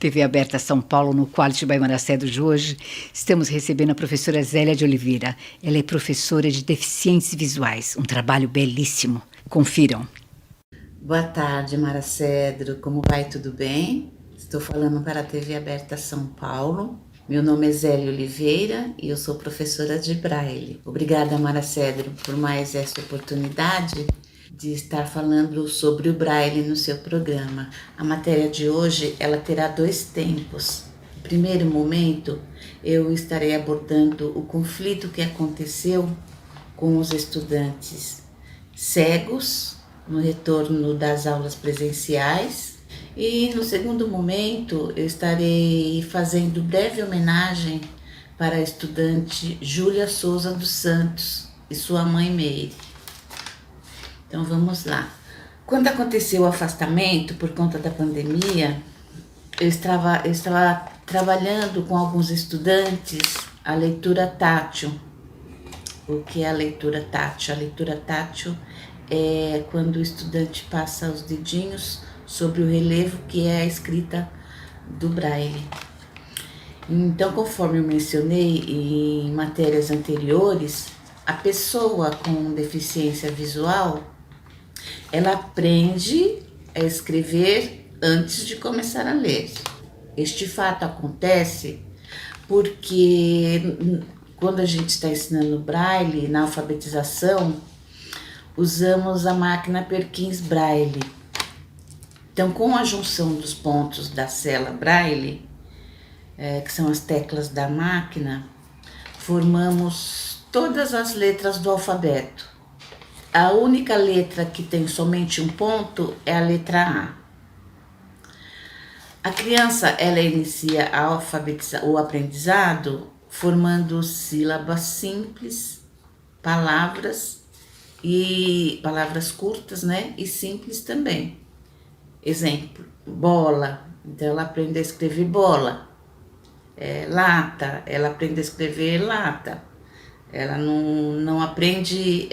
TV Aberta São Paulo, no Quality by Maracedo de hoje, estamos recebendo a professora Zélia de Oliveira. Ela é professora de deficientes visuais, um trabalho belíssimo. Confiram. Boa tarde, Maracedro. Como vai? Tudo bem? Estou falando para a TV Aberta São Paulo. Meu nome é Zélia Oliveira e eu sou professora de Braille. Obrigada, Maracedro, por mais essa oportunidade de estar falando sobre o Braille no seu programa. A matéria de hoje, ela terá 2 tempos. No primeiro momento, eu estarei abordando o conflito que aconteceu com os estudantes cegos no retorno das aulas presenciais. E no segundo momento, eu estarei fazendo breve homenagem para a estudante Júlia Souza dos Santos e sua mãe Meire. Então vamos lá. Quando aconteceu o afastamento por conta da pandemia, eu estava trabalhando com alguns estudantes a leitura tátil. O que é a leitura tátil? A leitura tátil é quando o estudante passa os dedinhos sobre o relevo que é a escrita do Braille. Então, conforme eu mencionei em matérias anteriores, a pessoa com deficiência visual, ela aprende a escrever antes de começar a ler. Este fato acontece porque quando a gente está ensinando Braille na alfabetização, usamos a máquina Perkins Braille. Então, com a junção dos pontos da cela Braille, que são as teclas da máquina, formamos todas as letras do alfabeto. A única letra que tem somente um ponto é a letra A. A criança, ela inicia o aprendizado formando sílabas simples, palavras curtas, né? E simples também. Exemplo, bola. Então ela aprende a escrever bola. Lata, ela aprende a escrever lata. Ela não aprende,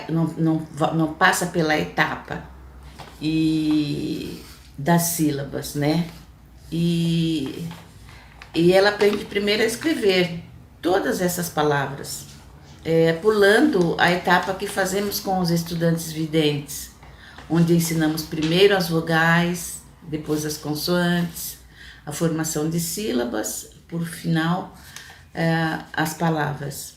não passa pela etapa das sílabas, né? E ela aprende primeiro a escrever todas essas palavras, pulando a etapa que fazemos com os estudantes videntes, onde ensinamos primeiro as vogais, depois as consoantes, a formação de sílabas, por final as palavras.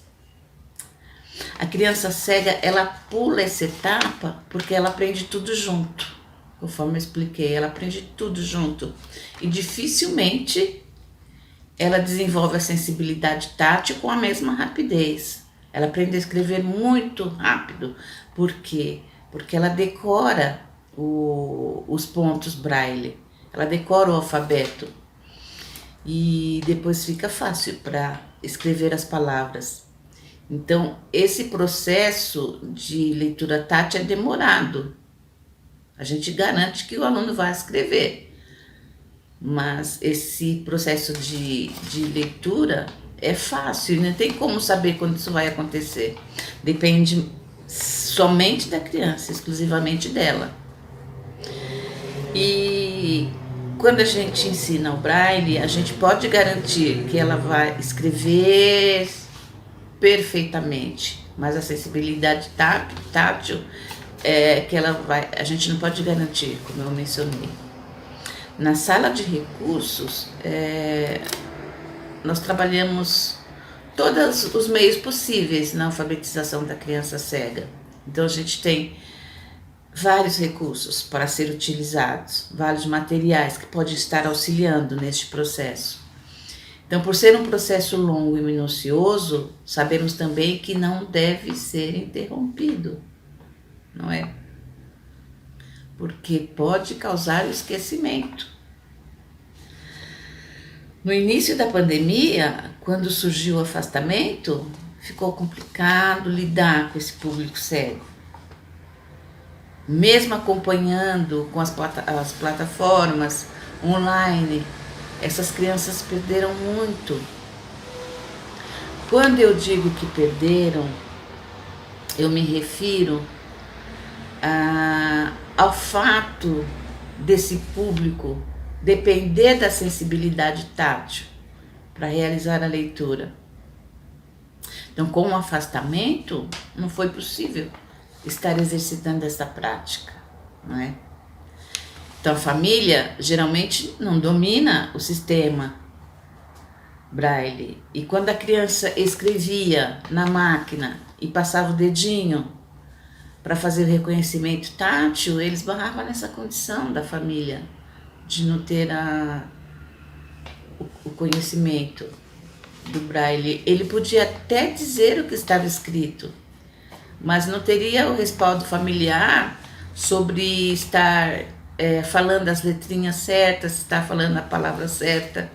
A criança cega, ela pula essa etapa porque ela aprende tudo junto, conforme eu expliquei, ela aprende tudo junto e dificilmente ela desenvolve a sensibilidade tátil com a mesma rapidez. Ela aprende a escrever muito rápido. Por quê? Porque ela decora os pontos Braille, ela decora o alfabeto e depois fica fácil para escrever as palavras. Então, esse processo de leitura tátil é demorado. A gente garante que o aluno vai escrever, mas esse processo de leitura é fácil, não tem como saber quando isso vai acontecer. Depende somente da criança, exclusivamente dela. E quando a gente ensina o Braille, a gente pode garantir que ela vai escrever perfeitamente, mas a sensibilidade tátil que a gente não pode garantir, como eu mencionei. Na sala de recursos, nós trabalhamos todos os meios possíveis na alfabetização da criança cega. Então a gente tem vários recursos para ser utilizados, vários materiais que podem estar auxiliando neste processo. Então, por ser um processo longo e minucioso, sabemos também que não deve ser interrompido, não é? Porque pode causar o esquecimento. No início da pandemia, quando surgiu o afastamento, ficou complicado lidar com esse público cego. Mesmo acompanhando com as plataformas online, essas crianças perderam muito. Quando eu digo que perderam, eu me refiro ao fato desse público depender da sensibilidade tátil para realizar a leitura. Então, com o afastamento, não foi possível estar exercitando essa prática, não é? Então, a família geralmente não domina o sistema Braille. E quando a criança escrevia na máquina e passava o dedinho para fazer o reconhecimento tátil, eles barravam nessa condição da família de não ter o conhecimento do Braille. Ele podia até dizer o que estava escrito, mas não teria o respaldo familiar sobre estar falando as letrinhas certas, estar falando a palavra certa,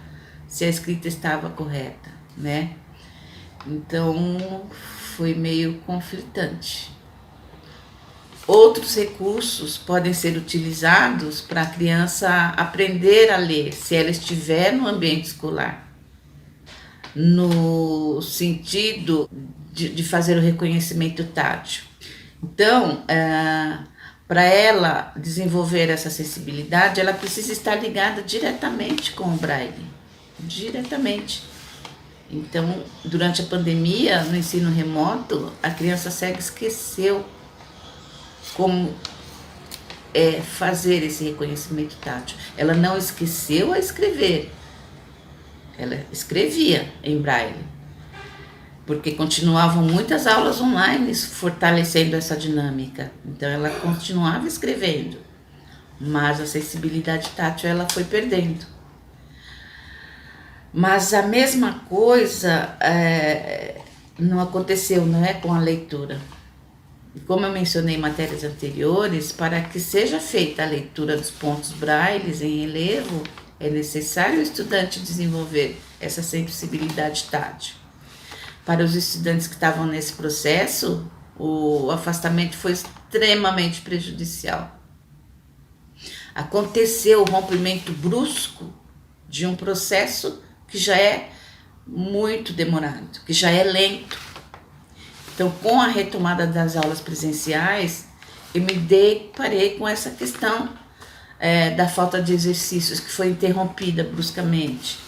se a escrita estava correta, né? Então, foi meio conflitante. Outros recursos podem ser utilizados para a criança aprender a ler, se ela estiver no ambiente escolar, no sentido de fazer o reconhecimento tátil. Então, para ela desenvolver essa sensibilidade, ela precisa estar ligada diretamente com o Braille, diretamente. Então, durante a pandemia, no ensino remoto, a criança cega esqueceu como fazer esse reconhecimento tátil. Ela não esqueceu a escrever, ela escrevia em Braille, porque continuavam muitas aulas online fortalecendo essa dinâmica. Então ela continuava escrevendo, mas a sensibilidade tátil ela foi perdendo. Mas a mesma coisa não aconteceu, não é, com a leitura. Como eu mencionei em matérias anteriores, para que seja feita a leitura dos pontos brailles em relevo, é necessário o estudante desenvolver essa sensibilidade tátil. Para os estudantes que estavam nesse processo, o afastamento foi extremamente prejudicial. Aconteceu o rompimento brusco de um processo que já é muito demorado, que já é lento. Então, com a retomada das aulas presenciais, eu me deparei com essa questão da falta de exercícios, que foi interrompida bruscamente.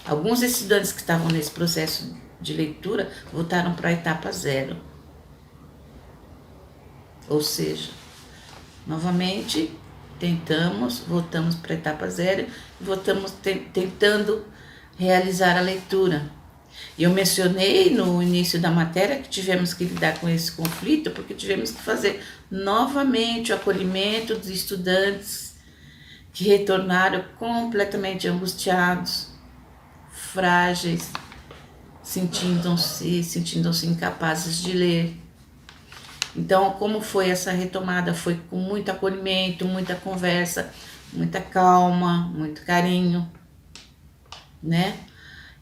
Alguns estudantes que estavam nesse processo de leitura voltaram para a etapa 0. Ou seja, novamente voltamos para a etapa 0 e voltamos tentando realizar a leitura. E eu mencionei no início da matéria que tivemos que lidar com esse conflito, porque tivemos que fazer novamente o acolhimento dos estudantes que retornaram completamente angustiados, frágeis, sentindo-se incapazes de ler. Então, como foi essa retomada? Foi com muito acolhimento, muita conversa, muita calma, muito carinho, né?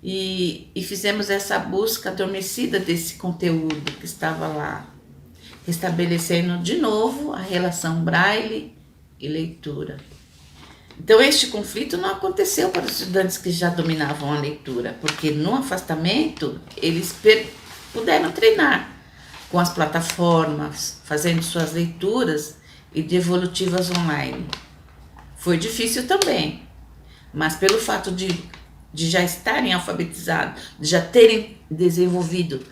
E fizemos essa busca adormecida desse conteúdo que estava lá, estabelecendo de novo a relação braille e leitura. Então, este conflito não aconteceu para os estudantes que já dominavam a leitura, porque no afastamento eles puderam treinar com as plataformas, fazendo suas leituras e devolutivas online. Foi difícil também, mas pelo fato de já estarem alfabetizados, de já terem desenvolvido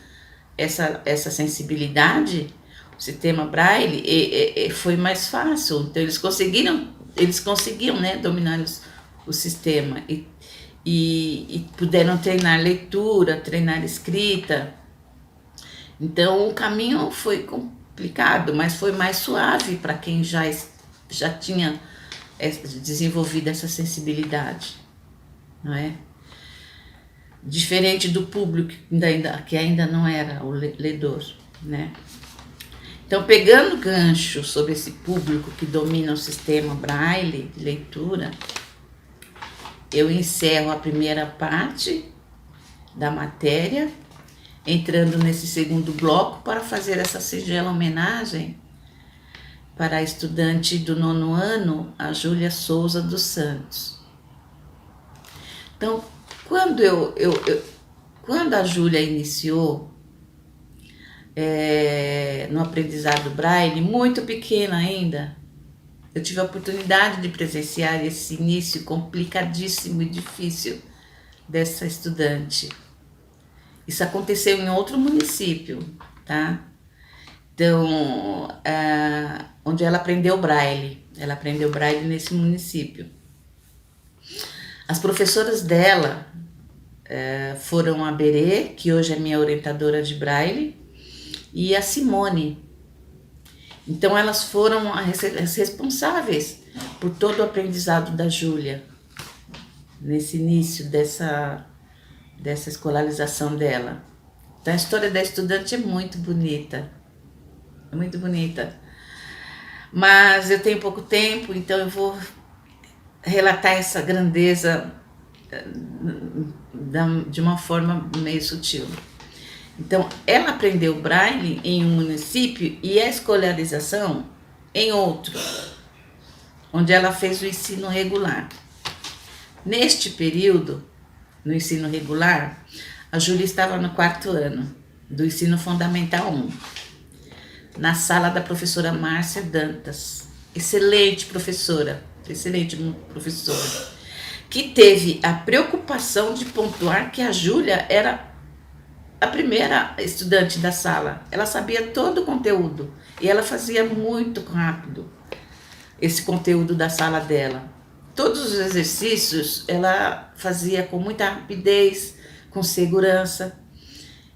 essa sensibilidade, o sistema Braille foi mais fácil. Então eles conseguiam, né, dominar o sistema e puderam treinar leitura, treinar escrita. Então o caminho foi complicado, mas foi mais suave para quem já tinha desenvolvido essa sensibilidade, não é? Diferente do público que ainda não era o ledor, né? Então, pegando gancho sobre esse público que domina o sistema Braille de leitura, eu encerro a primeira parte da matéria, entrando nesse segundo bloco para fazer essa singela homenagem para a estudante do 9º ano, a Júlia Souza dos Santos. Então, quando a Júlia iniciou no aprendizado Braille, muito pequena ainda, Eu tive a oportunidade de presenciar esse início complicadíssimo e difícil dessa estudante. Isso aconteceu em outro município, tá? Então, onde ela aprendeu braille. Ela aprendeu braille nesse município. As professoras dela foram a Berê, que hoje é minha orientadora de braille, e a Simone. Então, elas foram as responsáveis por todo o aprendizado da Júlia, nesse início dessa escolarização dela. Então, a história da estudante é muito bonita. É muito bonita. Mas eu tenho pouco tempo, então eu vou relatar essa grandeza de uma forma meio sutil. Então, ela aprendeu braille em um município e a escolarização em outro, onde ela fez o ensino regular. Neste período, no ensino regular, a Júlia estava no 4º ano do ensino fundamental 1, na sala da professora Márcia Dantas, excelente professora, que teve a preocupação de pontuar que a Júlia era a primeira estudante da sala. Ela sabia todo o conteúdo e ela fazia muito rápido esse conteúdo da sala dela. Todos os exercícios ela fazia com muita rapidez, com segurança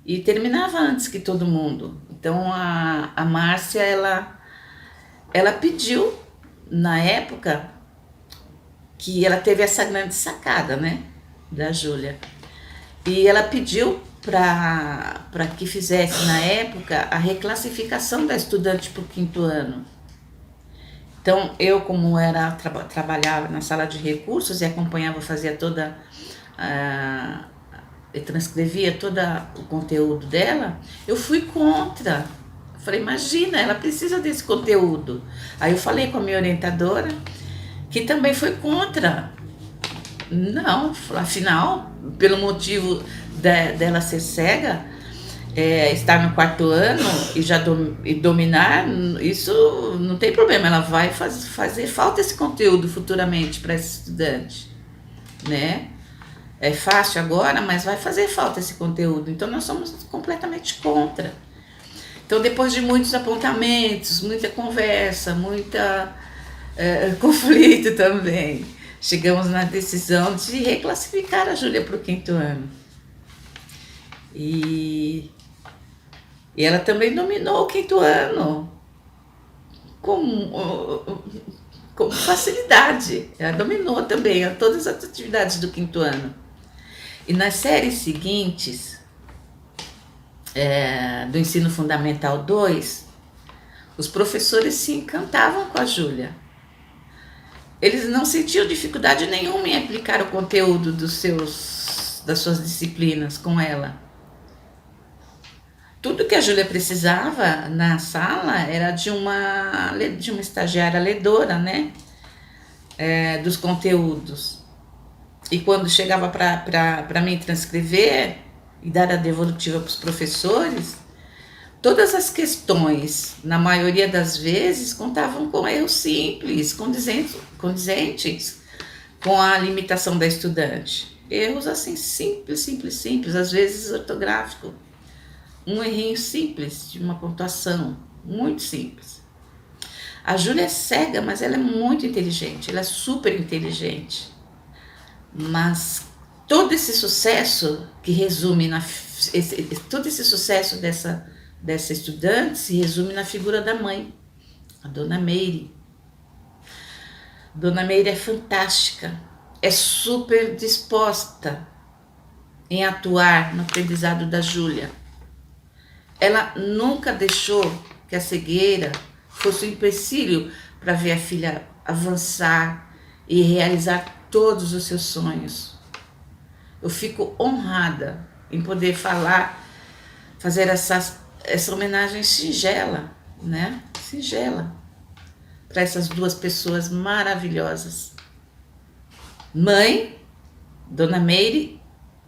e terminava antes que todo mundo. Então a Márcia, ela pediu, na época, que ela teve essa grande sacada, né, da Júlia. E ela pediu para que fizesse, na época, a reclassificação da estudante para o 5º ano. Então, eu, como trabalhava na sala de recursos e acompanhava, fazia toda eu transcrevia todo o conteúdo dela, eu fui contra. Falei, imagina, ela precisa desse conteúdo. Aí eu falei com a minha orientadora, que também foi contra. Não, afinal, pelo motivo dela ser cega, estar no 4º ano e dominar, isso não tem problema, ela vai fazer falta esse conteúdo futuramente para esse estudante, né? É fácil agora, mas vai fazer falta esse conteúdo. Então, nós somos completamente contra. Então, depois de muitos apontamentos, muita conversa, muita conflito também, chegamos na decisão de reclassificar a Júlia para o 5º ano. E ela também dominou o 5º ano com facilidade. Ela dominou também todas as atividades do 5º ano. E nas séries seguintes, do ensino fundamental 2, os professores se encantavam com a Júlia. Eles não sentiam dificuldade nenhuma em aplicar o conteúdo das suas disciplinas com ela. Tudo que a Júlia precisava na sala era de uma estagiária ledora, né? Dos conteúdos. E quando chegava para mim transcrever e dar a devolutiva para os professores, todas as questões, na maioria das vezes, contavam com erros simples, condizentes com a limitação da estudante. Erros assim, simples, às vezes ortográfico. Um errinho simples de uma pontuação, muito simples. A Júlia é cega, mas ela é muito inteligente, ela é super inteligente. Mas todo esse sucesso que resume todo esse sucesso dessa estudante se resume na figura da mãe, a Dona Meire. Dona Meire é fantástica, é super disposta em atuar no aprendizado da Júlia. Ela nunca deixou que a cegueira fosse um empecilho para ver a filha avançar e realizar todos os seus sonhos. Eu fico honrada em poder fazer essa homenagem singela, né? Singela, para essas duas pessoas maravilhosas. Mãe, Dona Meire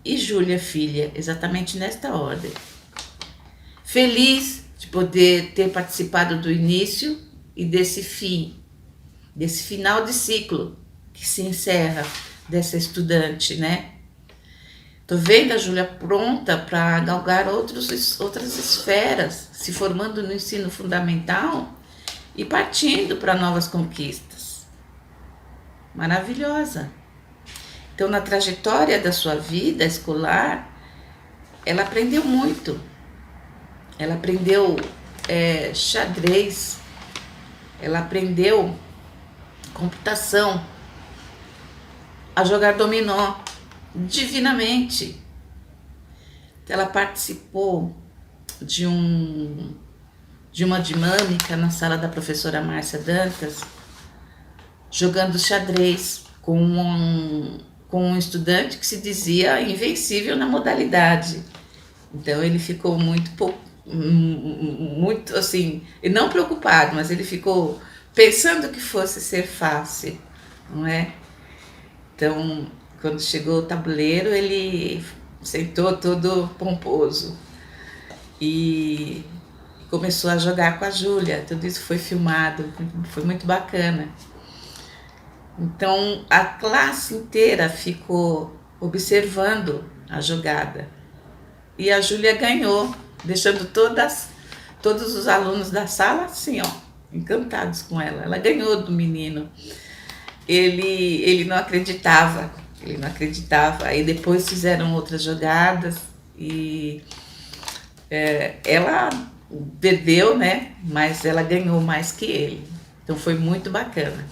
e Júlia, filha, exatamente nesta ordem. Feliz de poder ter participado do início e desse fim desse final de ciclo que se encerra dessa estudante, né? Tô vendo a Júlia pronta para galgar outras esferas, se formando no ensino fundamental e partindo para novas conquistas. Maravilhosa. Então, na trajetória da sua vida escolar, ela aprendeu muito. Ela aprendeu xadrez, ela aprendeu computação, a jogar dominó divinamente. Ela participou de uma dinâmica na sala da professora Márcia Dantas, jogando xadrez com um estudante que se dizia invencível na modalidade. Então ele ficou muito assim, e não preocupado, mas ele ficou pensando que fosse ser fácil, não é? Então, quando chegou o tabuleiro, ele sentou todo pomposo e começou a jogar com a Júlia. Tudo isso foi filmado, foi muito bacana. Então, a classe inteira ficou observando a jogada. E a Júlia ganhou, deixando todos os alunos da sala assim, ó, encantados com ela. Ela ganhou do menino. Ele não acreditava, Aí depois fizeram outras jogadas e ela perdeu, né? Mas ela ganhou mais que ele. Então foi muito bacana.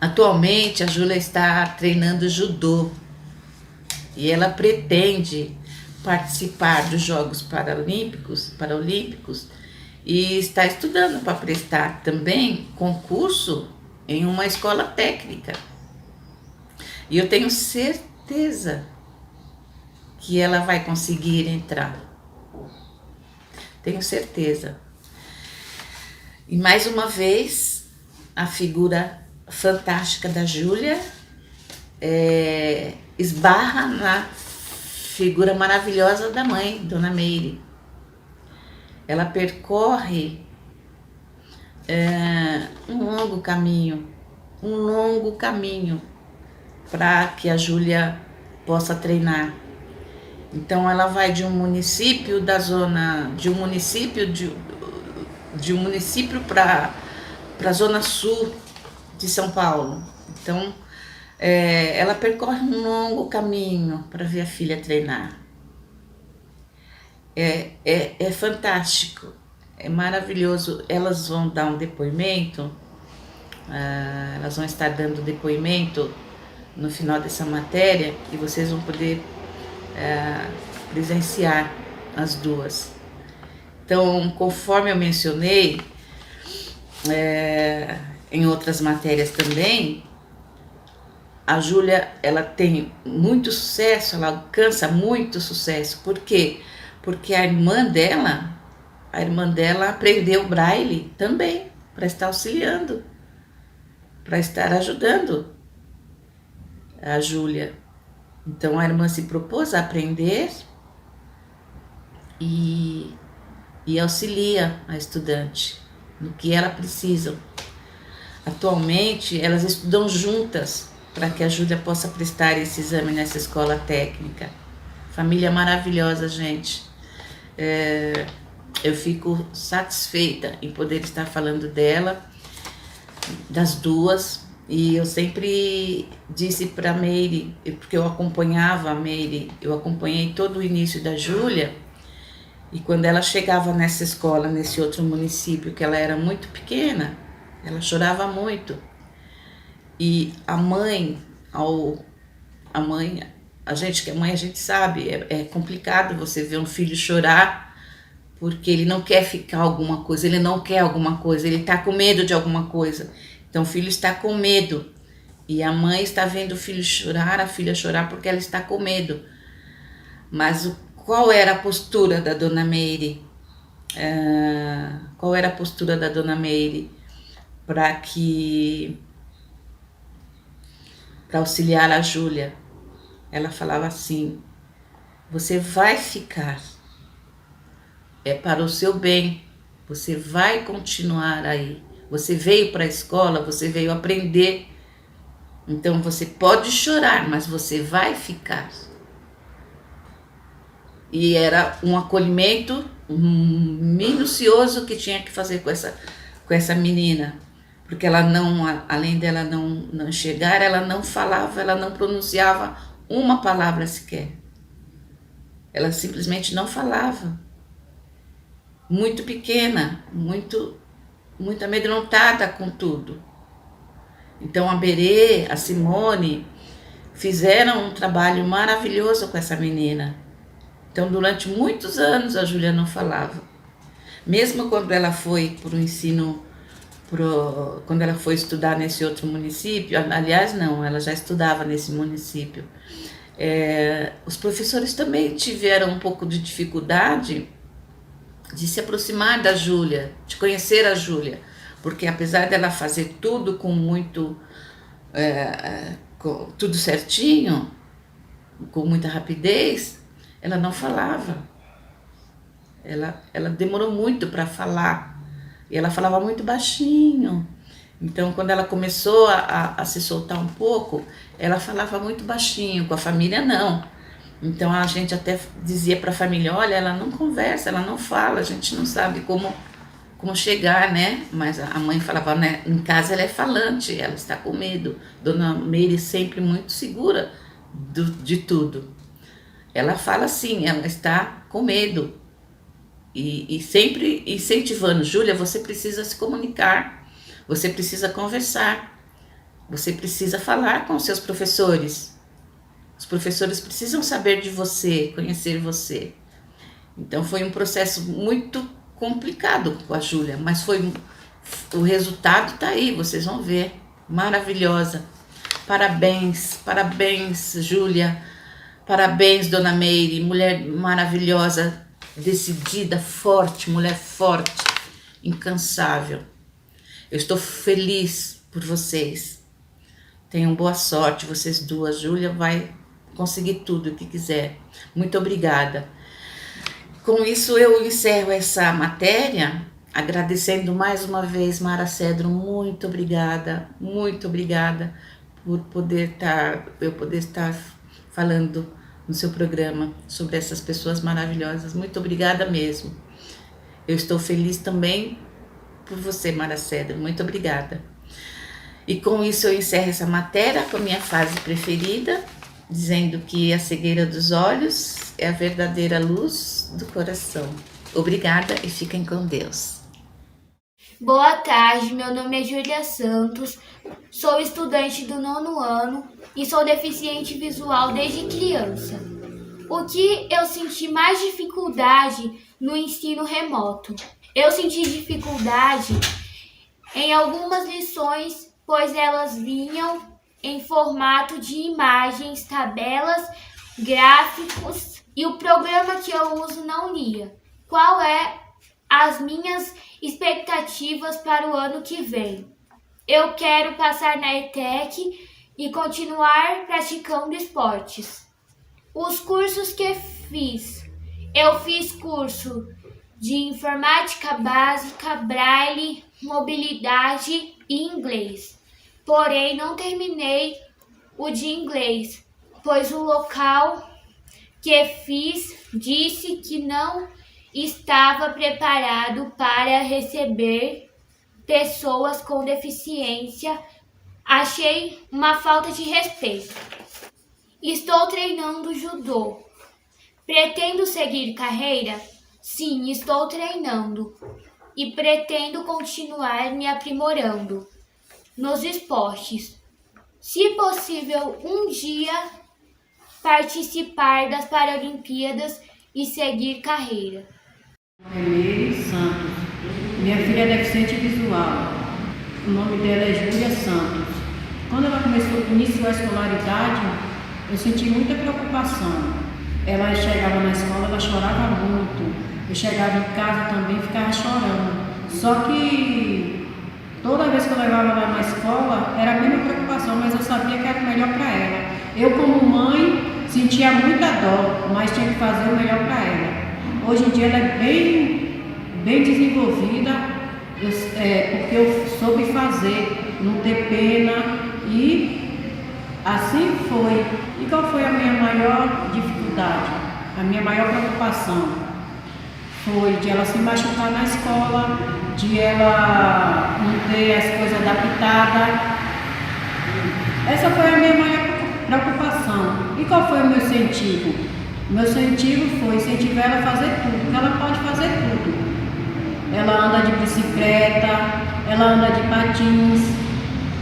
Atualmente a Júlia está treinando judô e ela pretende participar dos Jogos Paralímpicos e está estudando para prestar também concurso em uma escola técnica. E eu tenho certeza que ela vai conseguir entrar. Tenho certeza. E mais uma vez, a figura fantástica da Júlia esbarra na figura maravilhosa da mãe, Dona Meire. Ela percorre um longo caminho para que a Júlia possa treinar. Então ela vai de um município para a zona sul de São Paulo. Então ela percorre um longo caminho para ver a filha treinar. É fantástico, é maravilhoso. Elas vão dar um depoimento, elas vão estar dando depoimento no final dessa matéria e vocês vão poder presenciar as duas. Então, conforme eu mencionei em outras matérias também, a Júlia, ela tem muito sucesso, ela alcança muito sucesso. Por quê? Porque a irmã dela aprendeu braille também, para estar auxiliando, para estar ajudando a Júlia. Então a irmã se propôs a aprender e auxilia a estudante no que ela precisa. Atualmente elas estudam juntas para que a Júlia possa prestar esse exame nessa escola técnica. Família maravilhosa, gente. Eu fico satisfeita em poder estar falando dela, das duas. E eu sempre disse para a Meire, porque eu acompanhava a Meire, eu acompanhei todo o início da Júlia, e quando ela chegava nessa escola, nesse outro município, que ela era muito pequena, ela chorava muito. E a mãe, a gente que é mãe, a gente sabe, é complicado você ver um filho chorar, porque ele não quer ficar alguma coisa, ele não quer alguma coisa, ele está com medo de alguma coisa. Então o filho está com medo e a mãe está vendo o filho chorar, a filha chorar porque ela está com medo. Mas qual era a postura da Dona Meire? Qual era a postura da Dona Meire para auxiliar a Júlia? Ela falava assim: você vai ficar, é para o seu bem, você vai continuar aí. Você veio para a escola, você veio aprender. Então você pode chorar, mas você vai ficar. E era um acolhimento minucioso que tinha que fazer com essa menina. Porque ela não, além dela não chegar, ela não falava, ela não pronunciava uma palavra sequer. Ela simplesmente não falava. Muito pequena, muito amedrontada com tudo. Então a Berê, a Simone, fizeram um trabalho maravilhoso com essa menina. Então durante muitos anos a Júlia não falava. Mesmo quando ela foi para o ensino, quando ela foi estudar nesse outro município, aliás não, ela já estudava nesse município, os professores também tiveram um pouco de dificuldade de se aproximar da Júlia, de conhecer a Júlia, porque apesar dela fazer tudo com muito, tudo certinho, com muita rapidez, ela não falava. Ela demorou muito para falar, e ela falava muito baixinho. Então, quando ela começou a se soltar um pouco, ela falava muito baixinho, com a família não. Então a gente até dizia para a família, olha, ela não conversa, ela não fala, a gente não sabe como chegar, né? Mas a mãe falava, né? Em casa ela é falante, ela está com medo. Dona Meire sempre muito segura de tudo. Ela fala assim, ela está com medo. E sempre incentivando, Júlia, você precisa se comunicar, você precisa conversar, você precisa falar com os seus professores. Os professores precisam saber de você, conhecer você. Então foi um processo muito complicado com a Júlia, mas o resultado está aí, vocês vão ver. Maravilhosa. Parabéns, parabéns, Júlia. Parabéns, Dona Meire, mulher maravilhosa, decidida, forte, mulher forte, incansável. Eu estou feliz por vocês. Tenham boa sorte, vocês duas. Júlia vai conseguir tudo o que quiser. Muito obrigada. Com isso eu encerro essa matéria, agradecendo mais uma vez, Mara Cedro, muito obrigada por eu poder estar falando no seu programa sobre essas pessoas maravilhosas. Muito obrigada mesmo. Eu estou feliz também por você, Mara Cedro. Muito obrigada. E com isso eu encerro essa matéria com a minha frase preferida, dizendo que a cegueira dos olhos é a verdadeira luz do coração. Obrigada e fiquem com Deus. Boa tarde, meu nome é Júlia Santos, sou estudante do 9º ano e sou deficiente visual desde criança. O que eu senti mais dificuldade no ensino remoto? Eu senti dificuldade em algumas lições, pois elas vinham em formato de imagens, tabelas, gráficos e o programa que eu uso não lia. Qual é as minhas expectativas para o ano que vem? Eu quero passar na ETEC e continuar praticando esportes. Os cursos que fiz. Eu fiz curso de informática básica, braille, mobilidade e inglês. Porém, não terminei o de inglês, pois o local que fiz disse que não estava preparado para receber pessoas com deficiência. Achei uma falta de respeito. Estou treinando judô. Pretendo seguir carreira? Sim, estou treinando e pretendo continuar me aprimorando nos esportes. Se possível, um dia participar das Paralimpíadas e seguir carreira. Meire Santos. Minha filha é deficiente visual. O nome dela é Júlia Santos. Quando ela iniciou a escolaridade, eu senti muita preocupação. Ela chegava na escola, ela chorava muito. Eu chegava em casa também e ficava chorando. Só que toda vez que eu levava ela na escola, era a mesma preocupação, mas eu sabia que era o melhor para ela. Eu, como mãe, sentia muita dor, mas tinha que fazer o melhor para ela. Hoje em dia ela é bem desenvolvida porque eu soube fazer, não ter pena, e assim foi. E qual foi a minha maior dificuldade? A minha maior preocupação foi de ela se machucar na escola, de ela não ter as coisas adaptadas. Essa foi a minha maior preocupação. E qual foi o meu incentivo? O meu incentivo foi incentivar ela a fazer tudo, porque ela pode fazer tudo. Ela anda de bicicleta, ela anda de patins,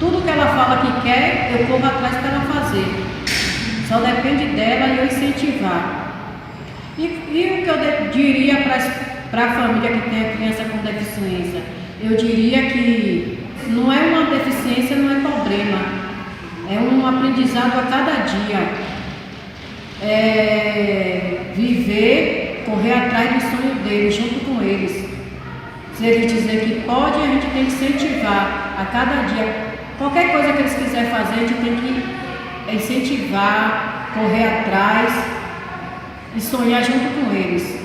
tudo que ela fala que quer, eu corro atrás para ela fazer. Só depende dela e eu incentivar. E o que eu diria para a família que tem a criança com deficiência? Eu diria que não é uma deficiência, não é problema. É um aprendizado a cada dia. É viver, correr atrás do sonho deles, junto com eles. Se eles dizem que pode, a gente tem que incentivar a cada dia. Qualquer coisa que eles quiserem fazer, a gente tem que incentivar, correr atrás e sonhar junto com eles.